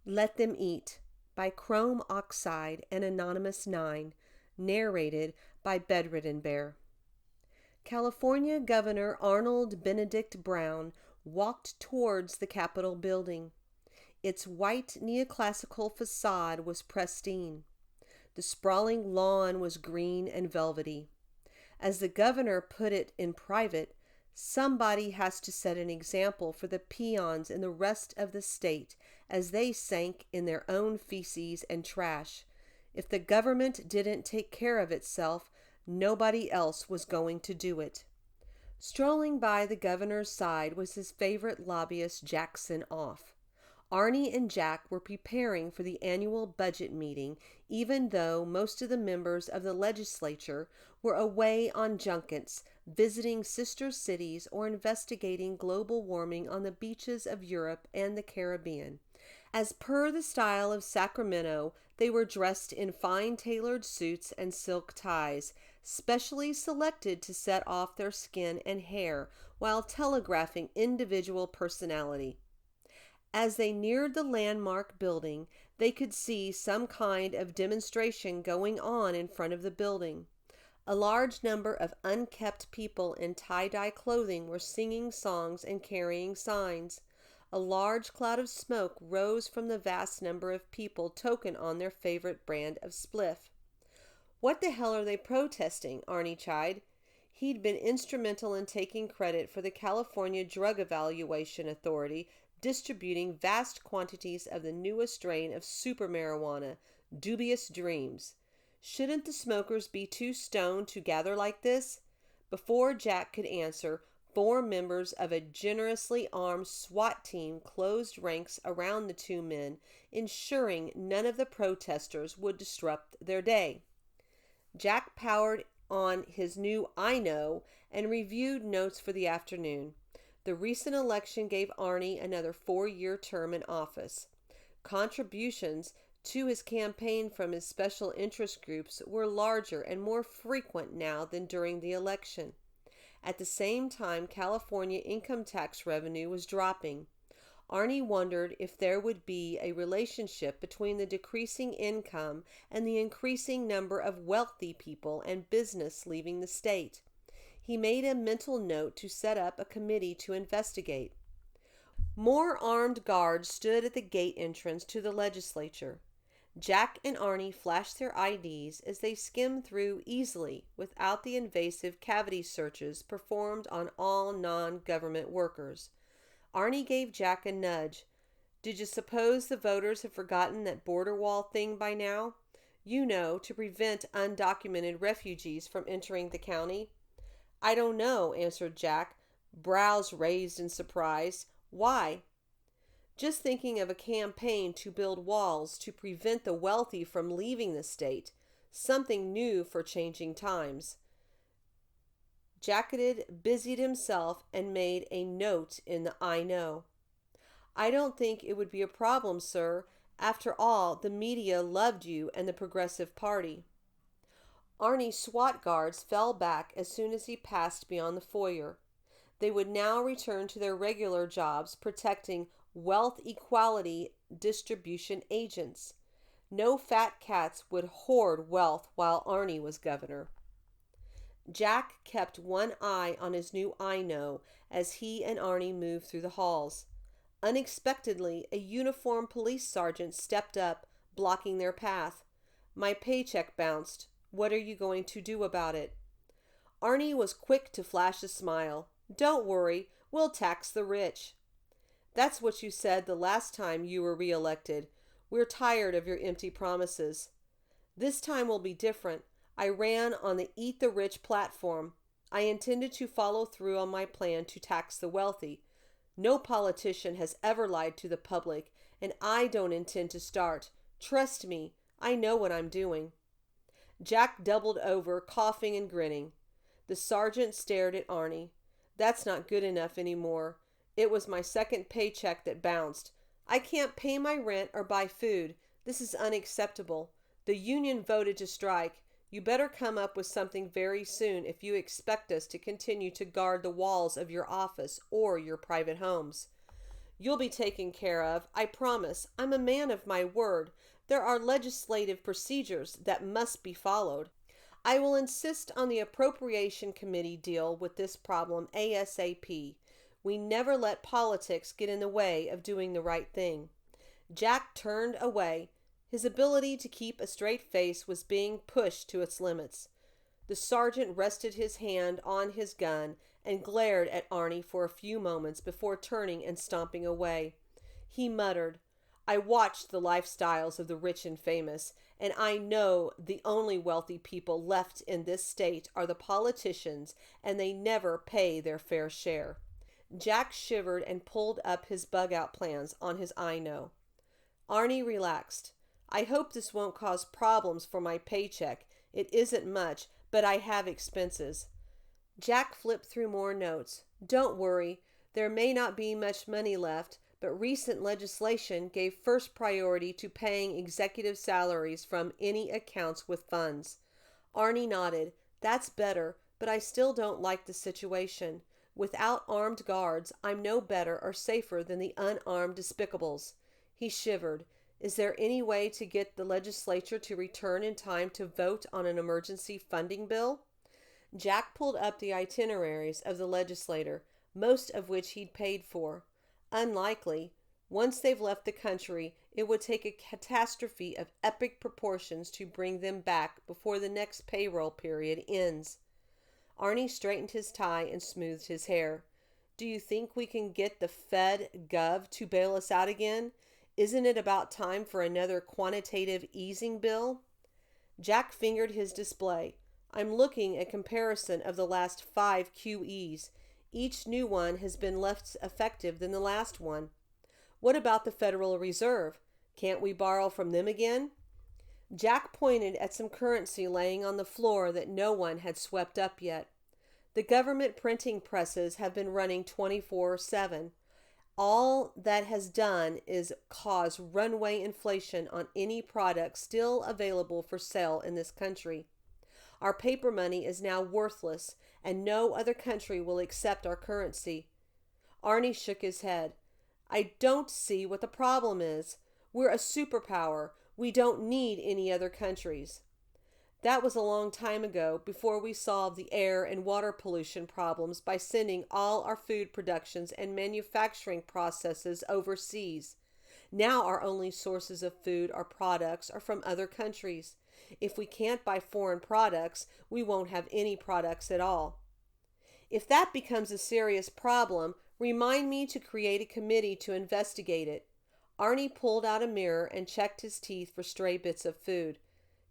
Let Them Eat by Chrome Oxide and Anonymous 9, narrated by Bedridden Bear. California Governor Arnold Benedict Brown walked towards the Capitol building. Its white neoclassical facade was pristine. The sprawling lawn was green and velvety. As the governor put it in private, somebody has to set an example for the peons in the rest of the state as they sank in their own feces and trash. If the government didn't take care of itself, nobody else was going to do it. Strolling by the governor's side was his favorite lobbyist, Jackson Off. Arnie and Jack were preparing for the annual budget meeting, even though most of the members of the legislature were away on junkets, visiting sister cities or investigating global warming on the beaches of Europe and the Caribbean. As per the style of Sacramento, they were dressed in fine tailored suits and silk ties, specially selected to set off their skin and hair while telegraphing individual personality. As they neared the landmark building, they could see some kind of demonstration going on in front of the building. A large number of unkempt people in tie-dye clothing were singing songs and carrying signs. A large cloud of smoke rose from the vast number of people token on their favorite brand of spliff. "What the hell are they protesting?" Arnie chided. He'd been instrumental in taking credit for the California Drug Evaluation Authority distributing vast quantities of the newest strain of super marijuana, dubious dreams. Shouldn't the smokers be too stoned to gather like this? Before Jack could answer, 4 members of a generously armed SWAT team closed ranks around the 2 men, ensuring none of the protesters would disrupt their day. Jack powered on his new I Know and reviewed notes for the afternoon. The recent election gave Arnie another 4-year term in office. Contributions to his campaign from his special interest groups were larger and more frequent now than during the election. At the same time, California income tax revenue was dropping. Arnie wondered if there would be a relationship between the decreasing income and the increasing number of wealthy people and business leaving the state. He made a mental note to set up a committee to investigate. More armed guards stood at the gate entrance to the legislature. Jack and Arnie flashed their IDs as they skimmed through easily without the invasive cavity searches performed on all non-government workers. Arnie gave Jack a nudge. "Did you suppose the voters have forgotten that border wall thing by now? You know, to prevent undocumented refugees from entering the county." "I don't know," answered Jack, brows raised in surprise. "Why?" "Just thinking of a campaign to build walls to prevent the wealthy from leaving the state. Something new for changing times." Jacketed busied himself and made a note in the I Know. "I don't think it would be a problem, sir. After all, the media loved you and the Progressive Party." Arnie's SWAT guards fell back as soon as he passed beyond the foyer. They would now return to their regular jobs protecting wealth equality distribution agents. No fat cats would hoard wealth while Arnie was governor. Jack kept one eye on his new I Know as he and Arnie moved through the halls. Unexpectedly, a uniformed police sergeant stepped up, blocking their path. "My paycheck bounced. What are you going to do about it?" Arnie was quick to flash a smile. "Don't worry, we'll tax the rich." "That's what you said the last time you were reelected. We're tired of your empty promises." "This time will be different. I ran on the Eat the Rich platform. I intended to follow through on my plan to tax the wealthy. No politician has ever lied to the public, and I don't intend to start. Trust me, I know what I'm doing." Jack doubled over, coughing and grinning. The sergeant stared at Arnie. "That's not good enough anymore. It was my second paycheck that bounced. I can't pay my rent or buy food. This is unacceptable. The union voted to strike. You better come up with something very soon if you expect us to continue to guard the walls of your office or your private homes." You'll be taken care of, I promise. I'm a man of my word. There are legislative procedures that must be followed. I will insist on the Appropriation Committee deal with this problem ASAP. We never let politics get in the way of doing the right thing. Jack turned away. His ability to keep a straight face was being pushed to its limits. The sergeant rested his hand on his gun and glared at Arnie for a few moments before turning and stomping away. He muttered, I watched the lifestyles of the rich and famous, and I know the only wealthy people left in this state are the politicians, and they never pay their fair share. Jack shivered and pulled up his bug-out plans on his iKnow. Arnie relaxed. I hope this won't cause problems for my paycheck. It isn't much, but I have expenses. Jack flipped through more notes. Don't worry, there may not be much money left, but recent legislation gave first priority to paying executive salaries from any accounts with funds. Arnie nodded. That's better, but I still don't like the situation. Without armed guards, I'm no better or safer than the unarmed despicables. He shivered. Is there any way to get the legislature to return in time to vote on an emergency funding bill? Jack pulled up the itineraries of the legislator, most of which he'd paid for. Unlikely. Once they've left the country, it would take a catastrophe of epic proportions to bring them back before the next payroll period ends. Arnie straightened his tie and smoothed his hair. Do you think we can get the Fed Gov to bail us out again? Isn't it about time for another quantitative easing bill? Jack fingered his display. I'm looking at comparison of the last 5 QEs. Each new one has been less effective than the last one. What about the Federal Reserve? Can't we borrow from them again? Jack pointed at some currency laying on the floor that no one had swept up yet. The government printing presses have been running 24/7. All that has done is cause runaway inflation on any product still available for sale in this country. Our paper money is now worthless, and no other country will accept our currency. Arnie shook his head. I don't see what the problem is. We're a superpower. We don't need any other countries. That was a long time ago, before we solved the air and water pollution problems by sending all our food productions and manufacturing processes overseas. Now our only sources of food or products are from other countries. If we can't buy foreign products, we won't have any products at all. If that becomes a serious problem, remind me to create a committee to investigate it. Arnie pulled out a mirror and checked his teeth for stray bits of food.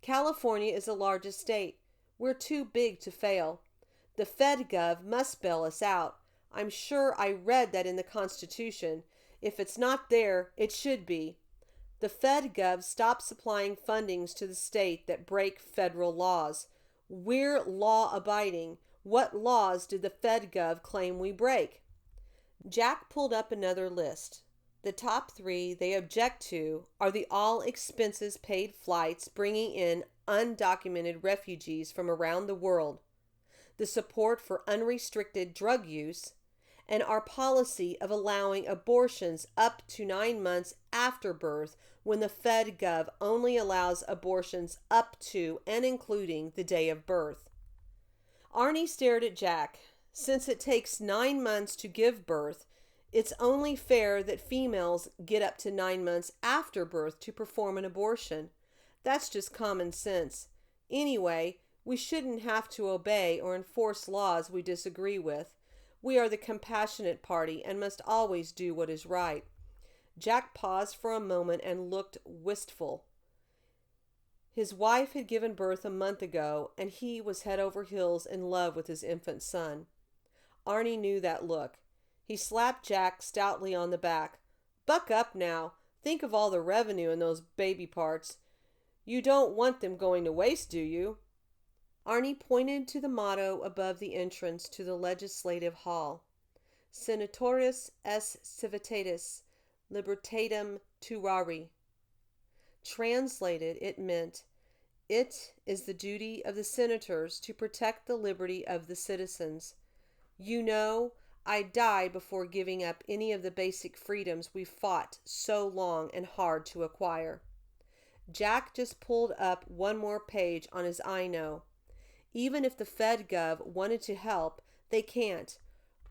California is the largest state. We're too big to fail. The FedGov must bail us out. I'm sure I read that in the Constitution. If it's not there, it should be. The FedGov stops supplying fundings to the state that break federal laws. We're law-abiding. What laws did the FedGov claim we break? Jack pulled up another list. The top 3 they object to are the all-expenses-paid flights bringing in undocumented refugees from around the world, the support for unrestricted drug use, and our policy of allowing abortions up to 9 months after birth when the FedGov only allows abortions up to and including the day of birth. Arnie stared at Jack. Since it takes 9 months to give birth, it's only fair that females get up to 9 months after birth to perform an abortion. That's just common sense. Anyway, we shouldn't have to obey or enforce laws we disagree with. We are the compassionate party and must always do what is right. Jack paused for a moment and looked wistful. His wife had given birth a month ago, and he was head over heels in love with his infant son. Arnie knew that look. He slapped Jack stoutly on the back. Buck up now. Think of all the revenue in those baby parts. You don't want them going to waste, do you? Arnie pointed to the motto above the entrance to the legislative hall. Senatoris est civitatis libertatem tuari. Translated, it meant, it is the duty of the senators to protect the liberty of the citizens. You know, I'd die before giving up any of the basic freedoms we fought so long and hard to acquire. Jack just pulled up one more page on his I know. Even if the FedGov wanted to help, they can't.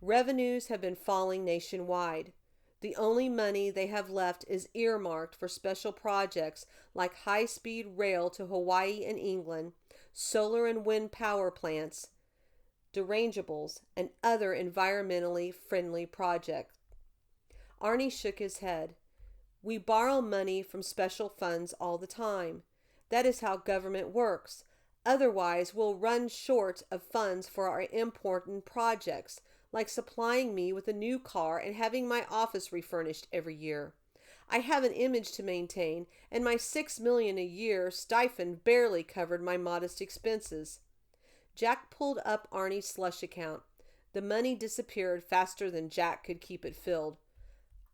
Revenues have been falling nationwide. The only money they have left is earmarked for special projects like high-speed rail to Hawaii and England, solar and wind power plants, derangeables, and other environmentally friendly projects. Arnie shook his head. We borrow money from special funds all the time. That is how government works. Otherwise, we'll run short of funds for our important projects, like supplying me with a new car and having my office refurnished every year. I have an image to maintain, and my $6 million a year stipend barely covered my modest expenses. Jack pulled up Arnie's slush account. The money disappeared faster than Jack could keep it filled.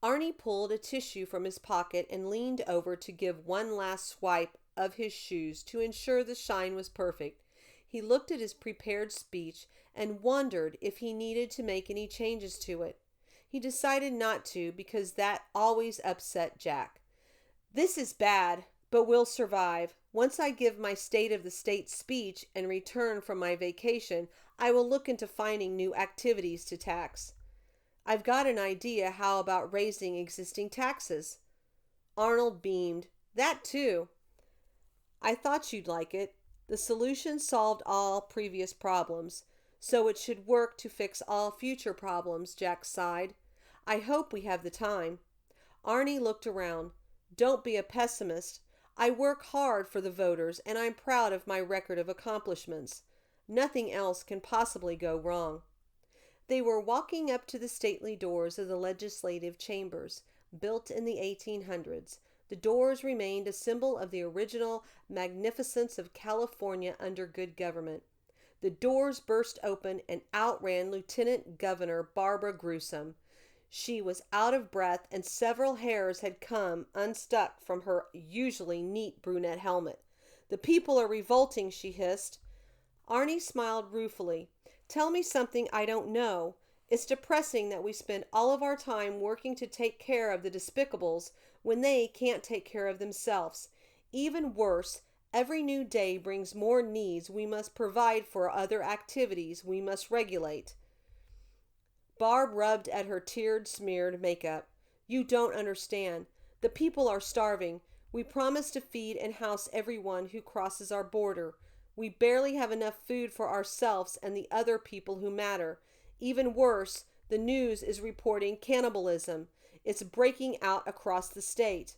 Arnie pulled a tissue from his pocket and leaned over to give one last swipe of his shoes to ensure the shine was perfect. He looked at his prepared speech and wondered if he needed to make any changes to it. He decided not to because that always upset Jack. This is bad, but we'll survive. Once I give my State of the State speech and return from my vacation, I will look into finding new activities to tax. I've got an idea. How about raising existing taxes? Arnold beamed. That too. I thought you'd like it. The solution solved all previous problems, so it should work to fix all future problems, Jack sighed. I hope we have the time. Arnie looked around. Don't be a pessimist. I work hard for the voters, and I'm proud of my record of accomplishments. Nothing else can possibly go wrong. They were walking up to the stately doors of the legislative chambers, built in the 1800s. The doors remained a symbol of the original magnificence of California under good government. The doors burst open and out ran Lieutenant Governor Barbara Gruesome. She was out of breath and several hairs had come unstuck from her usually neat brunette helmet. The people are revolting, she hissed. Arnie smiled ruefully. Tell me something I don't know. It's depressing that we spend all of our time working to take care of the despicables when they can't take care of themselves. Even worse, every new day brings more needs we must provide for other activities we must regulate. Barb rubbed at her tear-smeared makeup. You don't understand. The people are starving. We promise to feed and house everyone who crosses our border. We barely have enough food for ourselves and the other people who matter. Even worse, the news is reporting cannibalism. It's breaking out across the state.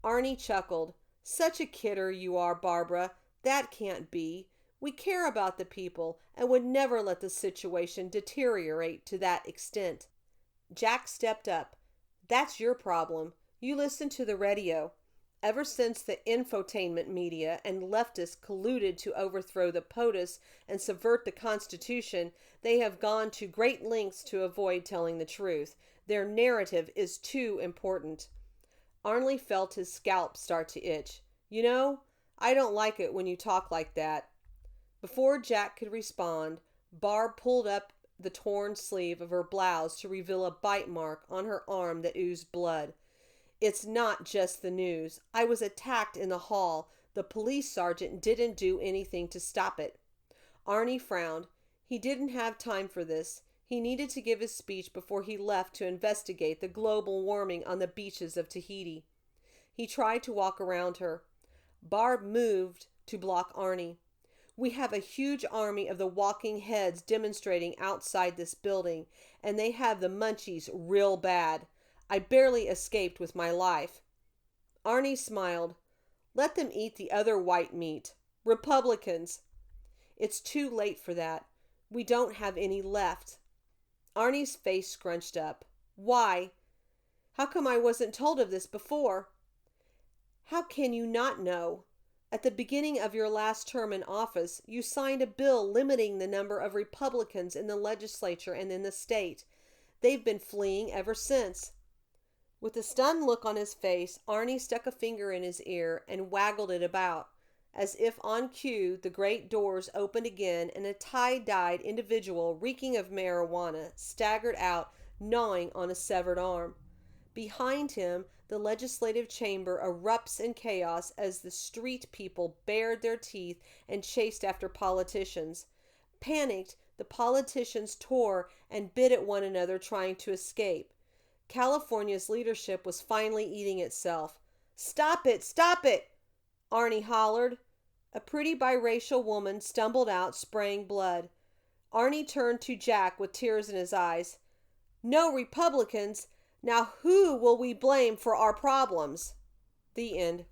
Arnie chuckled. Such a kidder you are, Barbara. That can't be. We care about the people and would never let the situation deteriorate to that extent. Jack stepped up. That's your problem. You listen to the radio. Ever since the infotainment media and leftists colluded to overthrow the POTUS and subvert the Constitution, they have gone to great lengths to avoid telling the truth. Their narrative is too important. Arnie felt his scalp start to itch. You know, I don't like it when you talk like that. Before Jack could respond, Barb pulled up the torn sleeve of her blouse to reveal a bite mark on her arm that oozed blood. It's not just the news. I was attacked in the hall. The police sergeant didn't do anything to stop it. Arnie frowned. He didn't have time for this. He needed to give his speech before he left to investigate the global warming on the beaches of Tahiti. He tried to walk around her. Barb moved to block Arnie. We have a huge army of the walking heads demonstrating outside this building, and they have the munchies real bad. I barely escaped with my life. Arnie smiled. Let them eat the other white meat. Republicans. It's too late for that. We don't have any left. Arnie's face scrunched up. Why? How come I wasn't told of this before? How can you not know? At the beginning of your last term in office, you signed a bill limiting the number of Republicans in the legislature and in the state. They've been fleeing ever since. With a stunned look on his face, Arnie stuck a finger in his ear and waggled it about. As if on cue, the great doors opened again, and a tie-dyed individual reeking of marijuana staggered out, gnawing on a severed arm. Behind him, the legislative chamber erupts in chaos as the street people bared their teeth and chased after politicians. Panicked, the politicians tore and bit at one another, trying to escape. California's leadership was finally eating itself. "Stop it! Stop it!" Arnie hollered. A pretty biracial woman stumbled out, spraying blood. Arnie turned to Jack with tears in his eyes. "No Republicans! Now who will we blame for our problems?" The end.